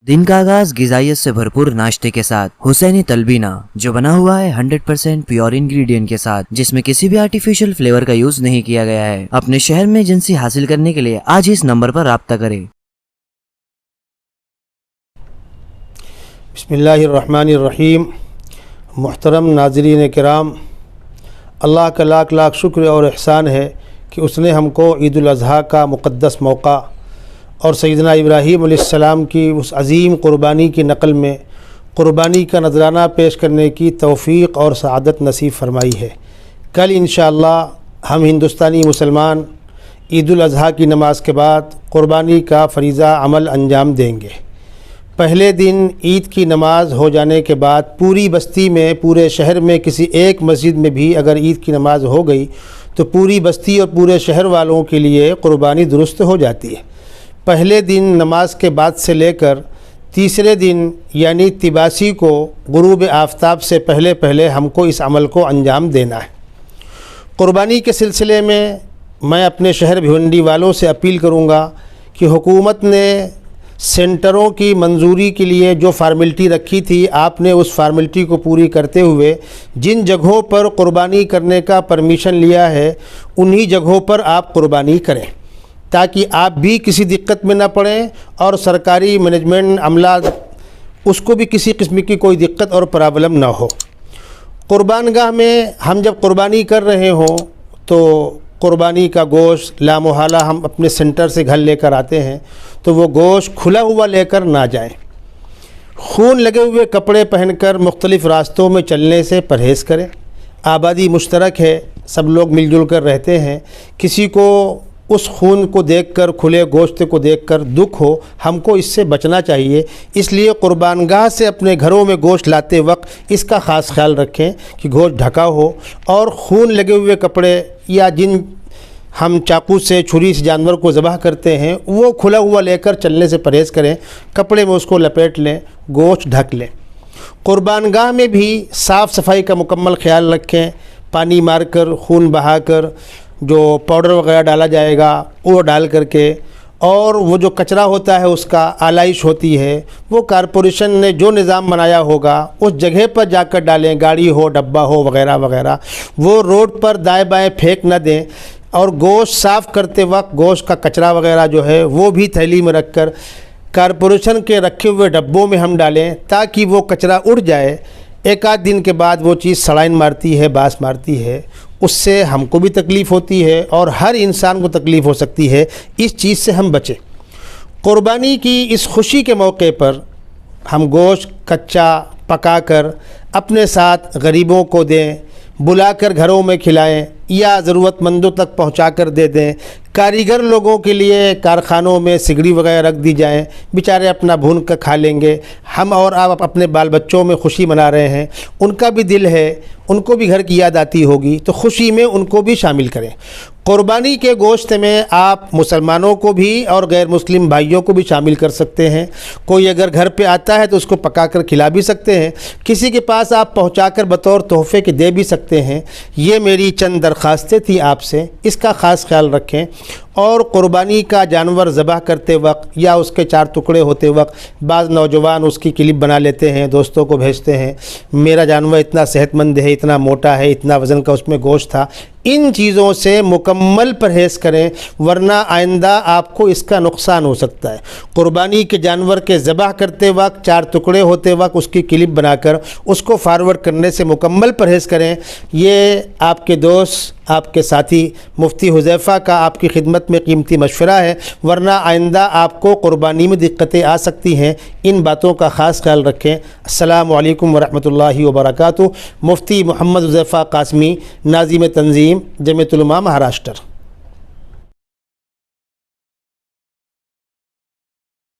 दिन का आगाज ग़िज़ाइयत से भरपूर नाश्ते के साथ हुसैनी तलबीना, जो बना हुआ है 100% प्योर इंग्रेडिएंट के साथ, जिसमें किसी भी आर्टिफिशियल फ्लेवर का यूज नहीं किया गया है। अपने शहर में एजेंसी हासिल करने के लिए आज इस नंबर पर राब्ता करें। बिस्मिल्लाहिर्रहमानिर्रहीम। मुहतरम नाज़रीन किराम, अल्लाह का लाख लाख शुक्र और एहसान है कि उसने हमको ईद उल अज़हा का मुक़द्दस मौका और सैयदना इब्राहीम अलैहिस्सलाम की उस अज़ीम क़ुरबानी की नक़ल में क़ुरबानी का नज़राना पेश करने की तौफ़ीक़ और सआदत नसीब फ़रमाई है। कल इंशाअल्लाह हम हिंदुस्तानी मुसलमान ईद उल अज़हा की नमाज के बाद क़ुरबानी का फ़रीज़ा अमल अंजाम देंगे। पहले दिन ईद की नमाज हो जाने के बाद पूरी बस्ती में, पूरे शहर में किसी एक मस्जिद में भी अगर ईद की नमाज हो गई तो पूरी बस्ती और पूरे शहर वालों के लिए क़ुरबानी दुरुस्त हो जाती है। पहले दिन नमाज के बाद से लेकर तीसरे दिन यानी तिबासी को गुरूब आफ्ताब से पहले पहले हमको इस अमल को अंजाम देना है। क़ुरबानी के सिलसिले में मैं अपने शहर भिवंडी वालों से अपील करूँगा कि हुकूमत ने सेंटरों की मंजूरी के लिए जो फार्मेलिटी रखी थी, आपने उस फार्मेलिटी को पूरी करते हुए जिन जगहों पर क़ुरबानी करने का परमिशन लिया है उन्हीं जगहों पर आप क़ुरबानी करें, ताकि आप भी किसी दिक्कत में ना पड़ें और सरकारी मैनेजमेंट अमला उसको भी किसी किस्म की कोई दिक्कत और प्रॉब्लम ना हो। क़ुरबानगाह में हम जब क़ुरबानी कर रहे हों तो क़ुरबानी का गोश्त लामोहाला हम अपने सेंटर से घर लेकर आते हैं तो वो गोश्त खुला हुआ लेकर ना जाएं। खून लगे हुए कपड़े पहनकर मुख्तलिफ़ रास्तों में चलने से परहेज़ करें। आबादी मुश्तरक है, सब लोग मिलजुल कर रहते हैं। किसी को उस खून को देखकर, खुले गोश्त को देखकर दुख हो, हमको इससे बचना चाहिए। इसलिए क़ुरबानगाह से अपने घरों में गोश्त लाते वक्त इसका ख़ास ख्याल रखें कि गोश्त ढका हो और खून लगे हुए कपड़े या जिन हम चाकू से, छुरी से जानवर को ज़बह करते हैं वो खुला हुआ लेकर चलने से परहेज़ करें। कपड़े में उसको लपेट लें, गोश्त ढक लें। क़ुरबानगाह में भी साफ़ सफाई का मुकम्मल ख्याल रखें। पानी मारकर, खून बहाकर जो पाउडर वगैरह डाला जाएगा वो डाल करके, और वो जो कचरा होता है उसका आलाइश होती है वो कारपोरेशन ने जो निज़ाम बनाया होगा उस जगह पर जाकर डालें। गाड़ी हो, डब्बा हो वगैरह वगैरह, वो रोड पर दाएं बाएं फेंक न दें। और गोश्त साफ़ करते वक्त गोश्त का कचरा वगैरह जो है वो भी थैली में रखकर कारपोरेशन के रखे हुए डब्बों में हम डालें, ताकि वो कचरा उड़ जाए। एक आध दिन के बाद वो चीज़ सड़ाइन मारती है, बास मारती है, उससे हमको भी तकलीफ़ होती है और हर इंसान को तकलीफ़ हो सकती है। इस चीज़ से हम बचें। क़ुरबानी की इस खुशी के मौके पर हम गोश्त कच्चा पकाकर अपने साथ गरीबों को दें, बुलाकर घरों में खिलाएं या ज़रूरतमंदों तक पहुंचा कर दे दें। कारीगर लोगों के लिए कारखानों में सिगड़ी वगैरह रख दी जाएं, बेचारे अपना भून कर खा लेंगे। हम और आप अपने बाल बच्चों में खुशी मना रहे हैं, उनका भी दिल है, उनको भी घर की याद आती होगी, तो खुशी में उनको भी शामिल करें। क़ुरबानी के गोश्त में आप मुसलमानों को भी और गैर मुस्लिम भाइयों को भी शामिल कर सकते हैं। कोई अगर घर पे आता है तो उसको पका कर खिला भी सकते हैं, किसी के पास आप पहुंचा कर बतौर तोहफ़े के दे भी सकते हैं। ये मेरी चंद दरख्वास्तें थी आपसे, इसका ख़ास ख्याल रखें। और क़ुरबानी का जानवर ज़बह करते वक्त या उसके 4 टुकड़े होते वक्त बाज़ नौजवान उसकी क्लिप बना लेते हैं, दोस्तों को भेजते हैं, मेरा जानवर इतना सेहतमंद है, इतना मोटा है, इतना वज़न का उसमें गोश्त था। इन चीज़ों से मुकम्मल परहेज़ करें, वरना आइंदा आपको इसका नुकसान हो सकता है। क़ुरबानी के जानवर के ज़बह करते वक्त 4 टुकड़े होते वक्त उसकी क्लिप बनाकर उसको फारवर्ड करने से मुकम्मल परहेज़ करें। ये आपके दोस्त, आपके साथी मुफ्ती हुज़ैफ़ा का आपकी खिदमत में कीमती मशवरा है, वरना आइंदा आपको क़ुरबानी में दिक्कतें आ सकती हैं। इन बातों का ख़ास ख्याल रखें। अस्सलामु अलैकुम वरहमतुल्लाहि वबरकातुहू। मुफ्ती मोहम्मद हुज़ैफ़ा क़ासमी, नाज़िम तंज़ीम, जमीयतुल उलमा, महाराष्ट्र।